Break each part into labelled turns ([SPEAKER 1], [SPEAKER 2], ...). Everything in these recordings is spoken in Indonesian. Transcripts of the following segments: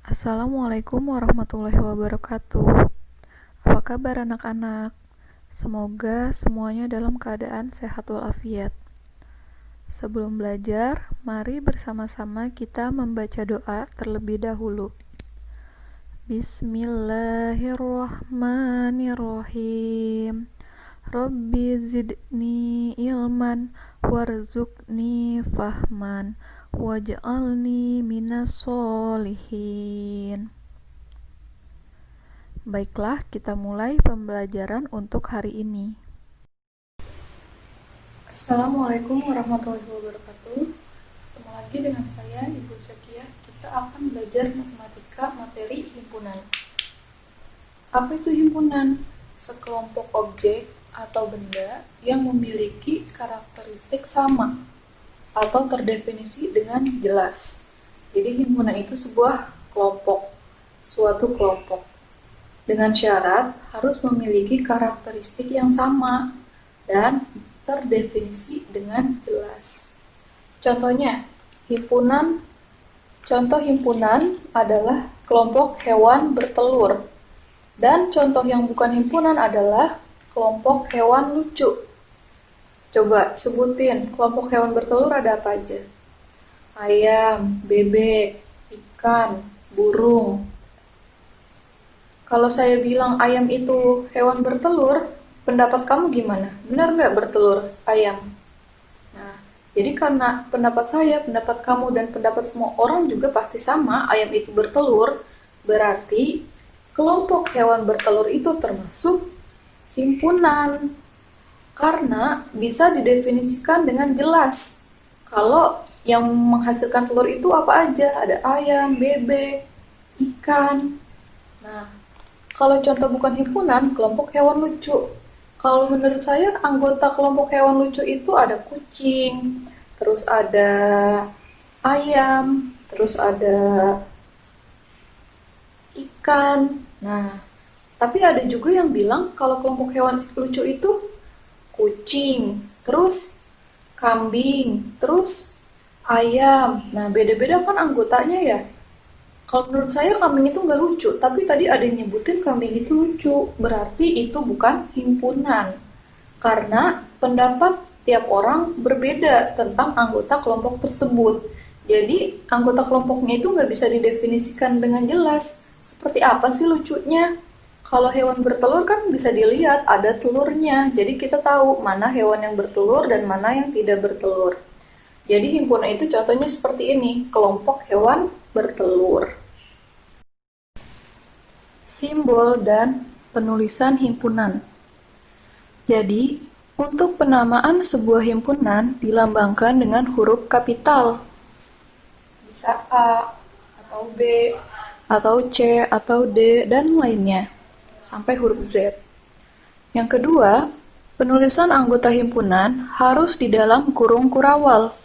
[SPEAKER 1] Assalamualaikum warahmatullahi wabarakatuh. Apa kabar anak-anak? Semoga semuanya dalam keadaan sehat walafiat. Sebelum belajar, mari bersama-sama kita membaca doa terlebih dahulu. Bismillahirrahmanirrahim. Rabbi zidni ilman warzuqni fahman waj'alni minas solihin. Baiklah, kita mulai pembelajaran untuk hari ini.
[SPEAKER 2] Assalamualaikum warahmatullahi wabarakatuh. Ketemu lagi dengan saya, Ibu Zakia. Kita akan belajar matematika materi himpunan. Apa itu himpunan? Sekelompok objek atau benda yang memiliki karakteristik sama atau terdefinisi dengan jelas. Jadi himpunan itu sebuah kelompok, suatu kelompok. Dengan syarat harus memiliki karakteristik yang sama dan terdefinisi dengan jelas. Contohnya, contoh himpunan adalah kelompok hewan bertelur. Dan contoh yang bukan himpunan adalah kelompok hewan lucu. Coba sebutin kelompok hewan bertelur ada apa aja? Ayam, bebek, ikan, burung. Kalau saya bilang ayam itu hewan bertelur, pendapat kamu gimana? Benar nggak bertelur ayam? Nah, jadi karena pendapat saya, pendapat kamu, dan pendapat semua orang juga pasti sama, ayam itu bertelur, berarti kelompok hewan bertelur itu termasuk himpunan. Karena bisa didefinisikan dengan jelas. Kalau yang menghasilkan telur itu apa aja? Ada ayam, bebek, ikan. Nah, kalau contoh bukan himpunan, kelompok hewan lucu. Kalau menurut saya, anggota kelompok hewan lucu itu ada kucing, terus ada ayam, terus ada ikan. Nah, tapi ada juga yang bilang kalau kelompok hewan lucu itu kucing, terus kambing, terus ayam. Nah, beda-beda kan anggotanya ya. Kalau menurut saya kambing itu nggak lucu, tapi tadi ada yang nyebutin kambing itu lucu, berarti itu bukan himpunan. Karena pendapat tiap orang berbeda tentang anggota kelompok tersebut. Jadi anggota kelompoknya itu nggak bisa didefinisikan dengan jelas. Seperti apa sih lucunya? Kalau hewan bertelur kan bisa dilihat ada telurnya, jadi kita tahu mana hewan yang bertelur dan mana yang tidak bertelur. Jadi himpunan itu contohnya seperti ini, kelompok hewan bertelur. Simbol dan penulisan himpunan. Jadi, untuk penamaan sebuah himpunan dilambangkan dengan huruf kapital. Bisa A, atau B, atau C, atau D, dan lainnya. Sampai huruf Z. Yang kedua, penulisan anggota himpunan harus di dalam kurung kurawal.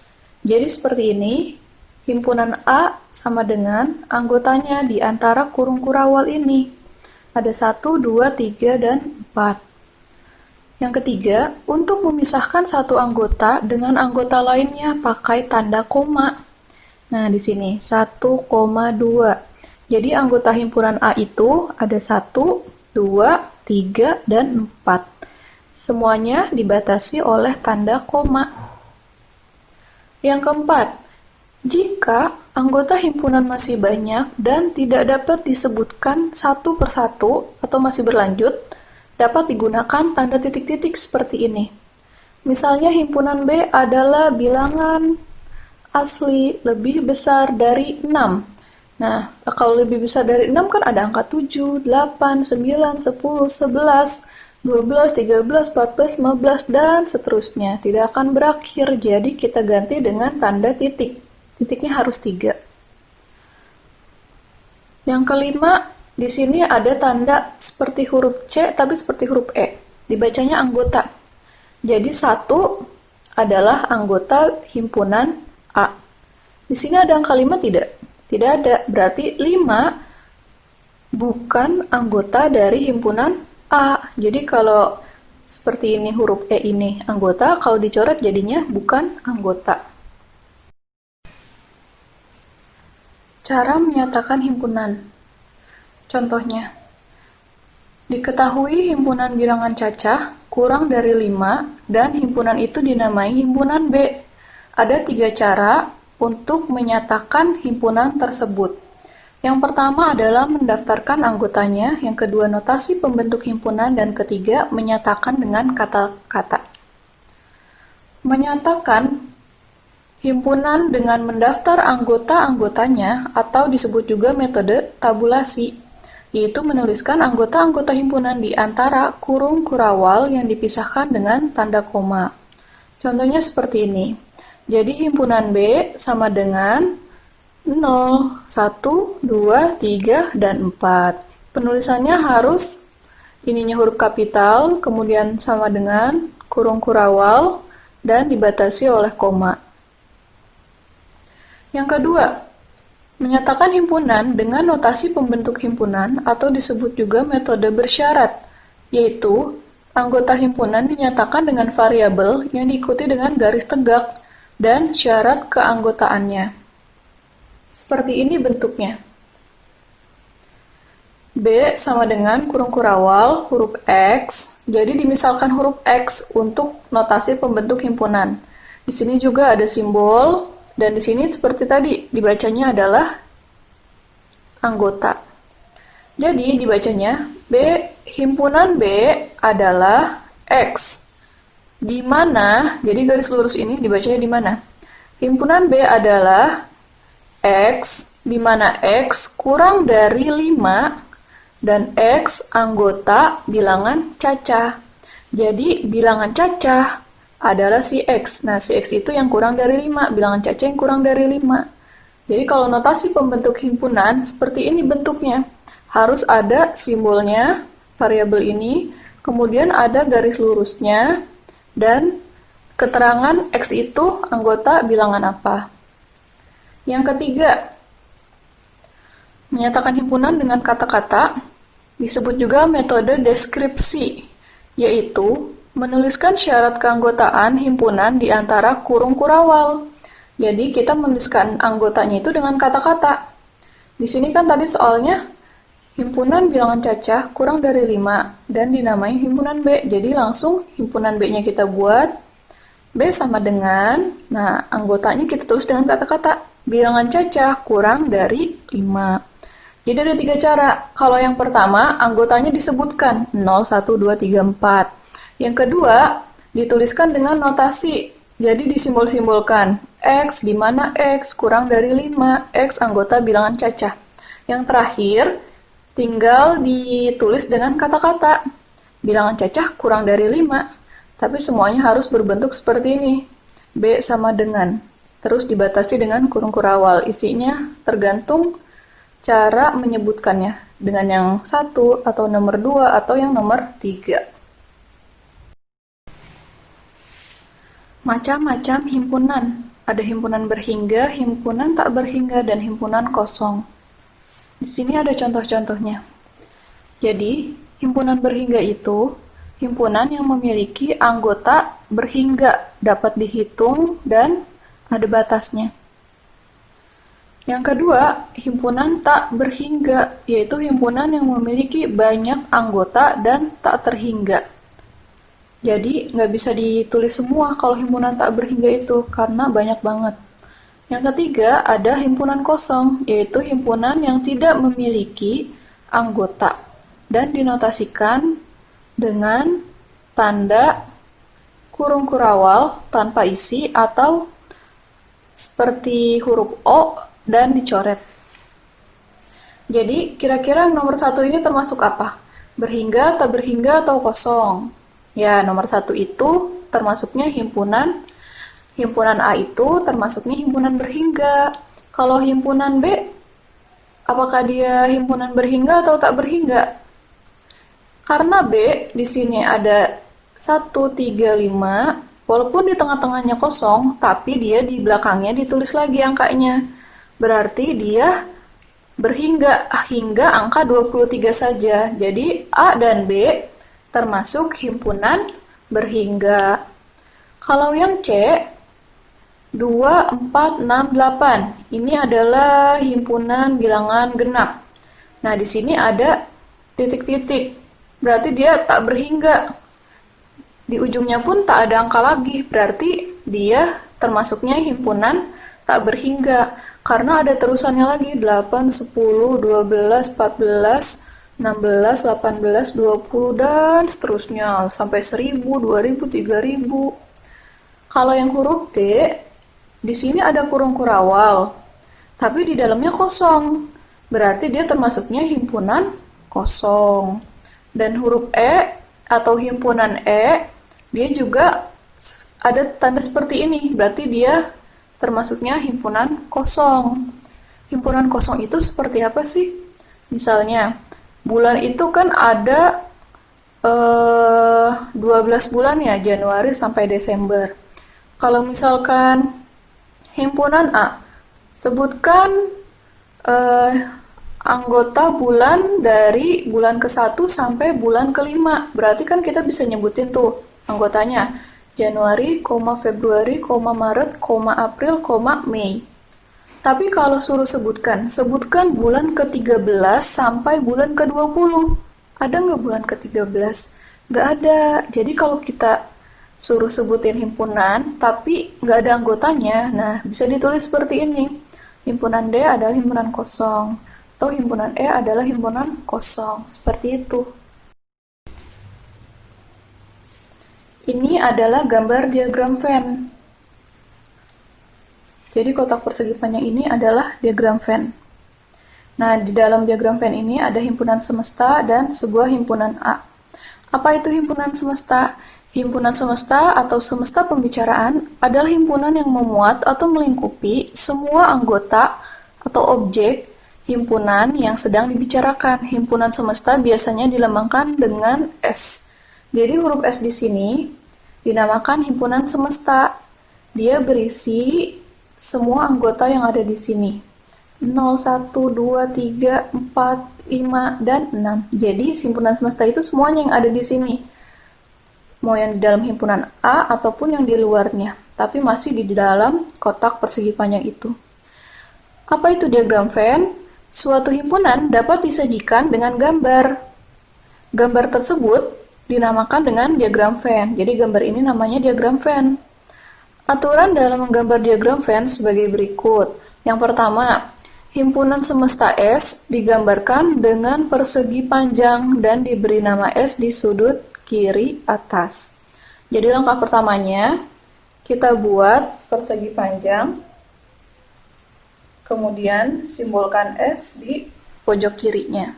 [SPEAKER 2] Jadi seperti ini, himpunan A sama dengan anggotanya di antara kurung kurawal ini. Ada 1, 2, 3, dan 4. Yang ketiga, untuk memisahkan satu anggota dengan anggota lainnya pakai tanda koma. Nah, di sini 1,2. Jadi anggota himpunan A itu ada 1, 2, 3, dan 4. Semuanya dibatasi oleh tanda koma. Yang keempat, jika anggota himpunan masih banyak dan tidak dapat disebutkan satu persatu atau masih berlanjut, dapat digunakan tanda titik-titik seperti ini. Misalnya himpunan B adalah bilangan asli lebih besar dari 6. Nah, kalau lebih besar dari 6 kan ada angka 7, 8, 9, 10, 11, 12, 13, 14, 15, dan seterusnya. Tidak akan berakhir, jadi kita ganti dengan tanda titik. Titiknya harus 3. Yang kelima, di sini ada tanda seperti huruf C, tapi seperti huruf E. Dibacanya anggota. Jadi 1 adalah anggota himpunan A. Di sini ada angka 5 tidak? Tidak ada, berarti 5 bukan anggota dari himpunan A. Jadi kalau seperti ini huruf E ini anggota, kalau dicoret jadinya bukan anggota. Cara menyatakan himpunan. Contohnya, diketahui himpunan bilangan cacah kurang dari 5 dan himpunan itu dinamai himpunan B. Ada 3 cara untuk menyatakan himpunan tersebut. Yang pertama adalah mendaftarkan anggotanya, yang kedua notasi pembentuk himpunan, dan ketiga menyatakan dengan kata-kata. Menyatakan himpunan dengan mendaftar anggota-anggotanya atau disebut juga metode tabulasi, yaitu menuliskan anggota-anggota himpunan di antara kurung kurawal yang dipisahkan dengan tanda koma. Contohnya seperti ini. Jadi himpunan B sama dengan 0, 1, 2, 3, dan 4. Penulisannya harus ininya huruf kapital, kemudian sama dengan kurung kurawal, dan dibatasi oleh koma. Yang kedua, menyatakan himpunan dengan notasi pembentuk himpunan atau disebut juga metode bersyarat, yaitu anggota himpunan dinyatakan dengan variabel yang diikuti dengan garis tegak dan syarat keanggotaannya. Seperti ini bentuknya. B sama dengan kurung kurawal huruf X, jadi dimisalkan huruf X untuk notasi pembentuk himpunan. Di sini juga ada simbol, dan di sini seperti tadi, dibacanya adalah anggota. Jadi dibacanya himpunan B adalah X. Di mana, jadi garis lurus ini dibacanya di mana? Himpunan B adalah X, di mana X kurang dari 5 dan X anggota bilangan cacah. Jadi bilangan cacah adalah si X. Nah, si X itu yang kurang dari 5, bilangan cacah yang kurang dari 5. Jadi kalau notasi pembentuk himpunan seperti ini bentuknya. Harus ada simbolnya, variabel ini, kemudian ada garis lurusnya, dan keterangan X itu anggota bilangan apa. Yang ketiga, menyatakan himpunan dengan kata-kata disebut juga metode deskripsi, yaitu menuliskan syarat keanggotaan himpunan di antara kurung kurawal. Jadi kita menuliskan anggotanya itu dengan kata-kata. Di sini kan tadi soalnya himpunan bilangan cacah kurang dari 5 dan dinamai himpunan B. Jadi langsung himpunan B-nya kita buat B sama dengan, nah anggotanya kita tulis dengan kata-kata. Bilangan cacah kurang dari 5. Jadi ada 3 cara. Kalau yang pertama, anggotanya disebutkan 0, 1, 2, 3, 4. Yang kedua, dituliskan dengan notasi. Jadi disimbol-simbolkan X, di mana X kurang dari 5, X anggota bilangan cacah. Yang terakhir, tinggal ditulis dengan kata-kata. Bilangan cacah kurang dari 5. Tapi semuanya harus berbentuk seperti ini. B sama dengan. Terus dibatasi dengan kurung kurawal. Isinya tergantung cara menyebutkannya. Dengan yang 1, atau nomor 2, atau yang nomor 3. Macam-macam himpunan. Ada himpunan berhingga, himpunan tak berhingga, dan himpunan kosong. Di sini ada contoh-contohnya. Jadi, himpunan berhingga itu himpunan yang memiliki anggota berhingga, dapat dihitung dan ada batasnya. Yang kedua, himpunan tak berhingga, yaitu himpunan yang memiliki banyak anggota dan tak terhingga. Jadi, nggak bisa ditulis semua kalau himpunan tak berhingga itu, karena banyak banget. Yang ketiga, ada himpunan kosong, yaitu himpunan yang tidak memiliki anggota, dan dinotasikan dengan tanda kurung kurawal tanpa isi atau seperti huruf O dan dicoret. Jadi, kira-kira nomor 1 ini termasuk apa? Berhingga, tak berhingga, atau kosong? Ya, nomor 1 itu termasuknya himpunan. Himpunan A itu termasuknya himpunan berhingga. Kalau himpunan B, apakah dia himpunan berhingga atau tak berhingga? Karena B di sini ada 1, 3, 5, walaupun di tengah-tengahnya kosong, tapi dia di belakangnya ditulis lagi angkanya. Berarti dia berhingga hingga angka 23 saja. Jadi A dan B termasuk himpunan berhingga. Kalau yang C, 2, 4, 6, 8. Ini adalah himpunan bilangan genap. Nah, di sini ada titik-titik. Berarti dia tak berhingga. Di ujungnya pun tak ada angka lagi. Berarti dia termasuknya himpunan tak berhingga. Karena ada terusannya lagi. 8, 10, 12, 14, 16, 18, 20, dan seterusnya. Sampai 1000, 2000, 3000. Kalau yang huruf D, di sini ada kurung kurawal. Tapi di dalamnya kosong. Berarti dia termasuknya himpunan kosong. Dan huruf E atau himpunan E, dia juga ada tanda seperti ini. Berarti dia termasuknya himpunan kosong. Himpunan kosong itu seperti apa sih? Misalnya, bulan itu kan ada 12 bulan ya, Januari sampai Desember. Kalau misalkan himpunan A, sebutkan anggota bulan dari bulan ke-1 sampai bulan ke-5. Berarti kan kita bisa nyebutin tuh anggotanya. Januari, Februari, Maret, April, Mei. Tapi kalau suruh sebutkan bulan ke-13 sampai bulan ke-20. Ada nggak bulan ke-13? Nggak ada. Jadi kalau kita suruh sebutin himpunan, tapi nggak ada anggotanya, nah bisa ditulis seperti ini. Himpunan D adalah himpunan kosong, atau himpunan E adalah himpunan kosong. Seperti itu. Ini adalah gambar diagram Venn. Jadi kotak persegi panjang ini adalah diagram Venn. Nah, di dalam diagram Venn ini ada himpunan semesta dan sebuah himpunan A. Apa itu himpunan semesta? Himpunan semesta atau semesta pembicaraan adalah himpunan yang memuat atau melingkupi semua anggota atau objek himpunan yang sedang dibicarakan. Himpunan semesta biasanya dilambangkan dengan S. Jadi huruf S di sini dinamakan himpunan semesta. Dia berisi semua anggota yang ada di sini. 0, 1, 2, 3, 4, 5, dan 6. Jadi himpunan semesta itu semuanya yang ada di sini. Mau yang di dalam himpunan A ataupun yang di luarnya, tapi masih di dalam kotak persegi panjang itu. Apa itu diagram Venn? Suatu himpunan dapat disajikan dengan gambar. Gambar tersebut dinamakan dengan diagram Venn. Jadi gambar ini namanya diagram Venn. Aturan dalam menggambar diagram Venn sebagai berikut. Yang pertama, himpunan semesta S digambarkan dengan persegi panjang dan diberi nama S di sudut kiri atas. Jadi langkah pertamanya kita buat persegi panjang, kemudian simbolkan S di pojok kirinya.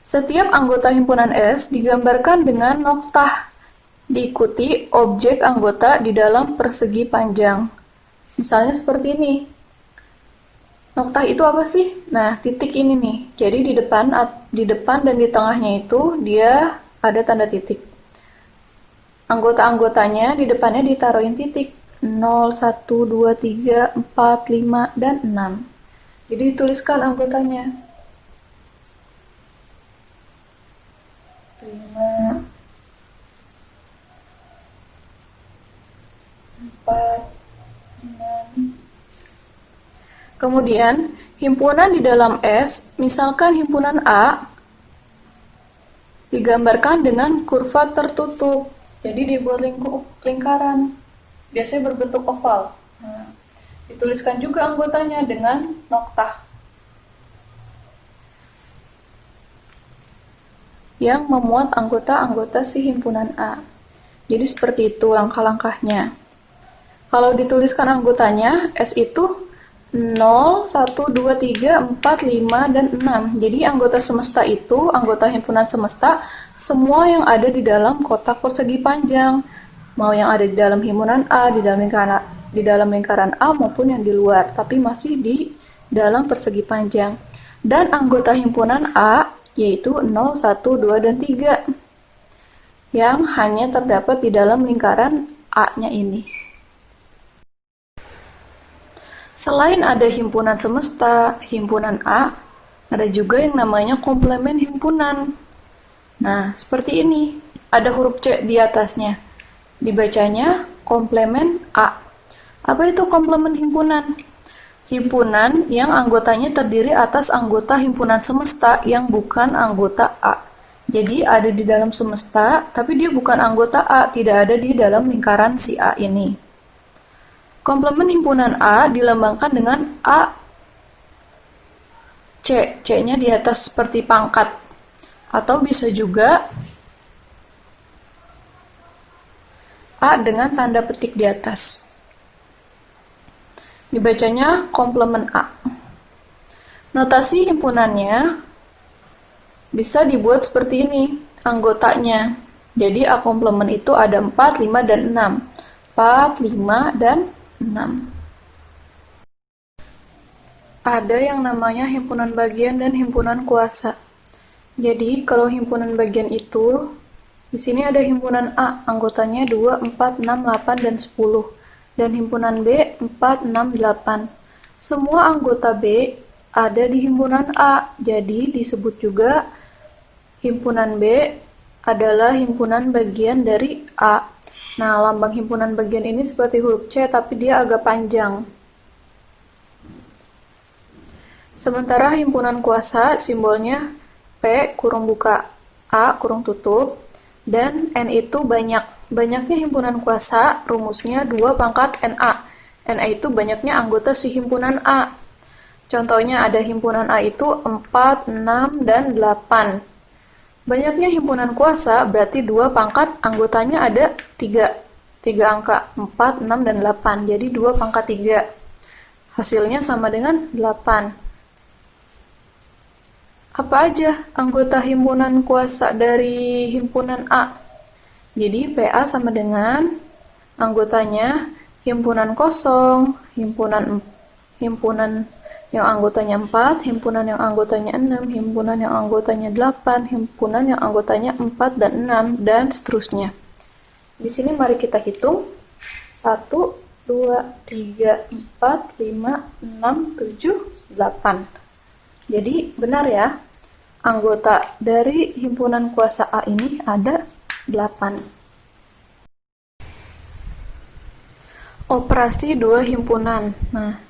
[SPEAKER 2] Setiap anggota himpunan S digambarkan dengan noktah, diikuti objek anggota di dalam persegi panjang. Misalnya seperti ini. Noktah itu apa sih? Nah, titik ini nih. Jadi di depan dan di tengahnya itu dia ada tanda titik. Anggota-anggotanya di depannya ditaruhin titik. 0, 1, 2, 3, 4, 5, dan 6. Jadi dituliskan anggotanya. 5, 4, 6. Kemudian, himpunan di dalam S, misalkan himpunan A, digambarkan dengan kurva tertutup. Jadi dibuat lingkaran. Biasanya berbentuk oval. Nah, dituliskan juga anggotanya dengan noktah yang memuat anggota-anggota si himpunan A. Jadi seperti itu langkah-langkahnya. Kalau dituliskan anggotanya, S itu 0, 1, 2, 3, 4, 5, dan 6. Jadi anggota semesta itu, anggota himpunan semesta, semua yang ada di dalam kotak persegi panjang. Mau yang ada di dalam himpunan A, di dalam lingkaran A maupun yang di luar, tapi masih di dalam persegi panjang. Dan anggota himpunan A, yaitu 0, 1, 2, dan 3. Yang hanya terdapat di dalam lingkaran A-nya ini. Selain ada himpunan semesta, himpunan A, ada juga yang namanya komplemen himpunan. Nah, seperti ini. Ada huruf C di atasnya. Dibacanya komplemen A. Apa itu komplement himpunan? Himpunan yang anggotanya terdiri atas anggota himpunan semesta yang bukan anggota A. Jadi ada di dalam semesta, tapi dia bukan anggota A, tidak ada di dalam lingkaran si A ini. Komplement himpunan A dilambangkan dengan A, C. C-nya di atas seperti pangkat. Atau bisa juga A dengan tanda petik di atas. Dibacanya komplement A. Notasi himpunannya bisa dibuat seperti ini, anggotanya. Jadi A komplement itu ada 4, 5, dan 6. 4, 5, dan 6. Ada yang namanya himpunan bagian dan himpunan kuasa. Jadi, kalau himpunan bagian itu, di sini ada himpunan A, anggotanya 2, 4, 6, 8, dan 10. Dan himpunan B 4, 6, 8. Semua anggota B ada di himpunan A, jadi disebut juga himpunan B adalah himpunan bagian dari A. Nah, lambang himpunan bagian ini seperti huruf C, tapi dia agak panjang. Sementara himpunan kuasa simbolnya P kurung buka, A kurung tutup, dan N itu banyak. Banyaknya himpunan kuasa, rumusnya 2 pangkat NA. NA itu banyaknya anggota si himpunan A. Contohnya ada himpunan A itu 4, 6, dan 8. Banyaknya himpunan kuasa berarti 2 pangkat anggotanya ada 3. 3 angka, 4, 6, dan 8. Jadi 2 pangkat 3. Hasilnya sama dengan 8. Apa aja anggota himpunan kuasa dari himpunan A? Jadi PA sama dengan anggotanya himpunan kosong, himpunan yang anggotanya 4, himpunan yang anggotanya 6, himpunan yang anggotanya 8, himpunan yang anggotanya 4 dan 6, dan seterusnya. Di sini mari kita hitung. 1, 2, 3, 4, 5, 6, 7, 8. Jadi benar ya, anggota dari himpunan kuasa A ini ada 8. Operasi dua himpunan. Nah,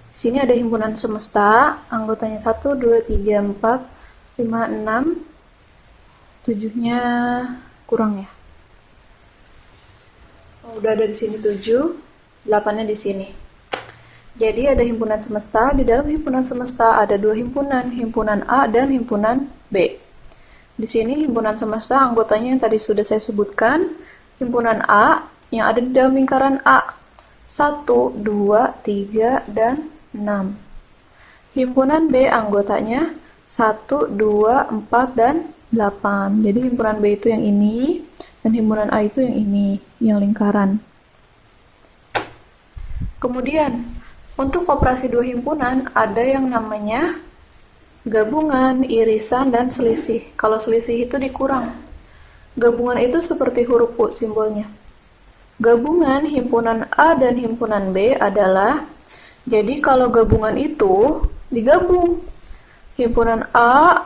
[SPEAKER 2] sini ada himpunan semesta, anggotanya 1, 2, 3, 4, 5, 6, 7-nya kurang ya. Udah ada di sini 7, 8-nya di sini. Jadi ada himpunan semesta, di dalam himpunan semesta ada 2 himpunan, himpunan A dan himpunan B. Di sini himpunan semesta anggotanya yang tadi sudah saya sebutkan, himpunan A yang ada di dalam lingkaran A, 1, 2, 3, dan 6. Himpunan B anggotanya 1, 2, 4, dan 8. Jadi himpunan B itu yang ini, dan himpunan A itu yang ini, yang lingkaran. Kemudian, untuk operasi dua himpunan, ada yang namanya gabungan, irisan, dan selisih. Kalau selisih itu dikurang. Gabungan itu seperti huruf U simbolnya. Gabungan himpunan A dan himpunan B adalah, jadi kalau gabungan itu digabung. Himpunan A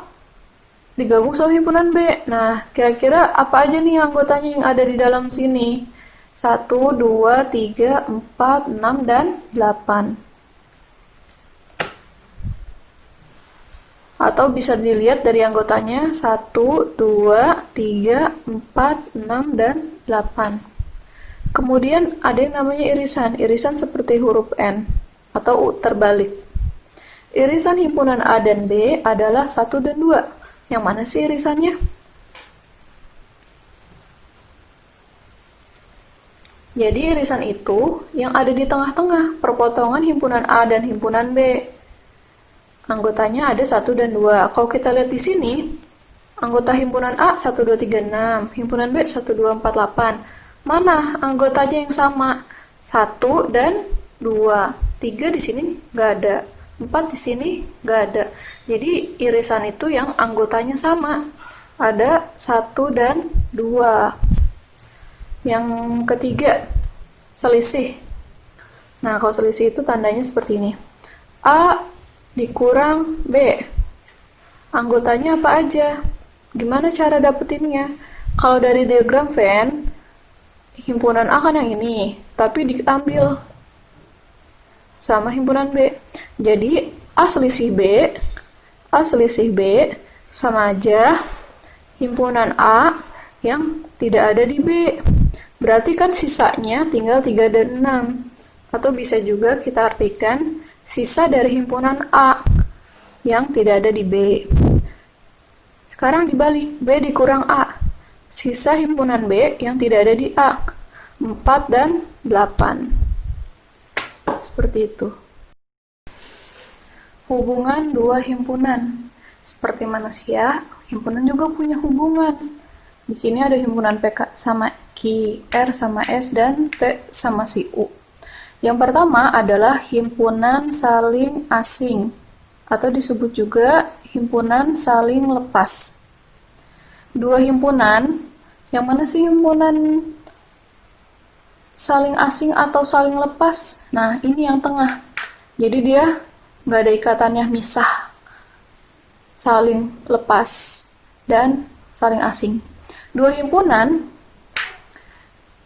[SPEAKER 2] digabung sama himpunan B. Nah, kira-kira apa aja nih anggotanya yang ada di dalam sini? 1, 2, 3, 4, 6, dan 8. Atau bisa dilihat dari anggotanya 1, 2, 3, 4, 6, dan 8. Kemudian ada yang namanya irisan. Irisan seperti huruf N atau U terbalik. Irisan himpunan A dan B adalah 1 dan 2. Yang mana sih irisannya? Jadi irisan itu yang ada di tengah-tengah perpotongan himpunan A dan himpunan B. Anggotanya ada 1 dan 2. Kalau kita lihat di sini, anggota himpunan A 1, 2, 3, 6, himpunan B 1, 2, 4, 8. Mana anggotanya yang sama? 1 dan 2. 3 di sini nggak ada. 4 di sini nggak ada. Jadi irisan itu yang anggotanya sama. Ada 1 dan 2. Yang ketiga, selisih. Nah, kalau selisih itu tandanya seperti ini. A dikurang B. Anggotanya apa aja? Gimana cara dapetinnya? Kalau dari diagram Venn, himpunan A kan yang ini, tapi diambil sama himpunan B. Jadi A selisih B sama aja himpunan A yang tidak ada di B. Berarti kan sisanya tinggal 3 dan 6. Atau bisa juga kita artikan sisa dari himpunan A yang tidak ada di B. Sekarang dibalik, B dikurang A. Sisa himpunan B yang tidak ada di A. 4 dan 8. Seperti itu. Hubungan dua himpunan. Seperti manusia, himpunan juga punya hubungan. Di sini ada himpunan P sama Q, R sama S, dan P sama si U. Yang pertama adalah himpunan saling asing, atau disebut juga himpunan saling lepas. Dua himpunan, yang mana sih himpunan saling asing atau saling lepas? Nah, ini yang tengah. Jadi dia nggak ada ikatannya, misah. Saling lepas dan saling asing. Dua himpunan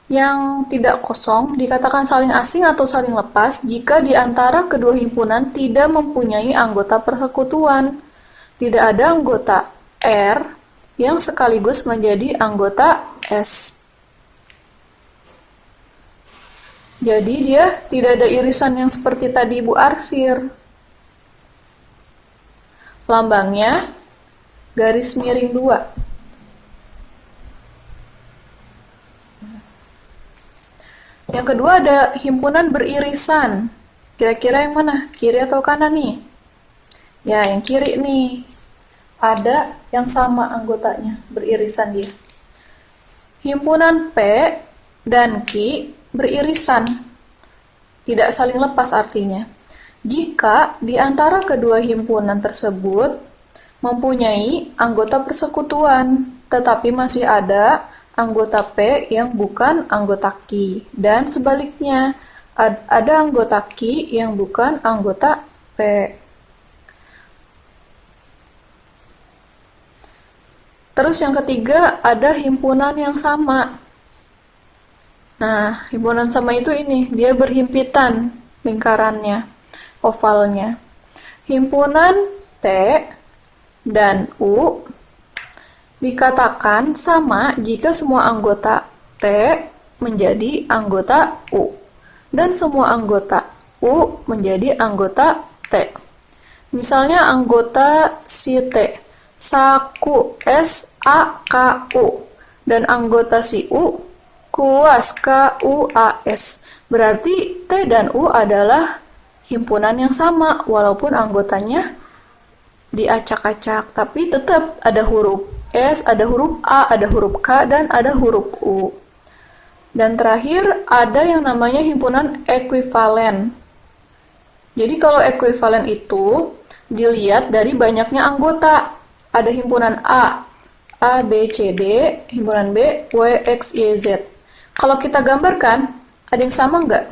[SPEAKER 2] yang tidak kosong dikatakan saling asing atau saling lepas jika di antara kedua himpunan tidak mempunyai anggota persekutuan. Tidak ada anggota R yang sekaligus menjadi anggota S. Jadi dia tidak ada irisan yang seperti tadi Ibu arsir. Lambangnya garis miring 2. Yang kedua ada himpunan beririsan. Kira-kira yang mana? Kiri atau kanan nih? Ya, yang kiri nih. Ada yang sama anggotanya, beririsan dia. Himpunan P dan Q beririsan. Tidak saling lepas artinya. Jika di antara kedua himpunan tersebut mempunyai anggota persekutuan, tetapi masih ada anggota P yang bukan anggota Q, dan sebaliknya, ada anggota Q yang bukan anggota P. Terus yang ketiga, ada himpunan yang sama. Nah, himpunan sama itu ini, dia berhimpitan lingkarannya, ovalnya. Himpunan T dan U dikatakan sama jika semua anggota T menjadi anggota U dan semua anggota U menjadi anggota T. Misalnya anggota si T, Saku, S-A-K-U, dan anggota si U, Kuas, K-U-A-S. Berarti T dan U adalah himpunan yang sama, walaupun anggotanya diacak-acak, tapi tetap ada huruf S, ada huruf A, ada huruf K, dan ada huruf U. Dan terakhir, ada yang namanya himpunan ekuivalen. Jadi kalau ekuivalen itu dilihat dari banyaknya anggota. Ada himpunan A, B, C, D, himpunan B, W, X, Y, Z. Kalau kita gambarkan, ada yang sama nggak?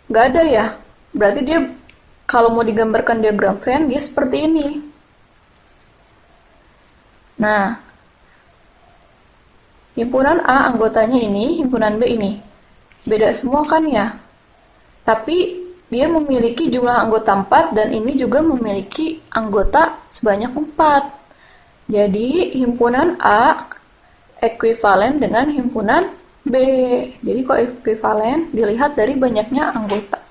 [SPEAKER 2] Nggak ada ya. Berarti dia, kalau mau digambarkan diagram Venn, dia seperti ini. Nah, himpunan A anggotanya ini, himpunan B ini. Beda semua kan ya? Tapi dia memiliki jumlah anggota 4 dan ini juga memiliki anggota sebanyak 4. Jadi himpunan A ekuivalen dengan himpunan B. Jadi kalau ekuivalen dilihat dari banyaknya anggota.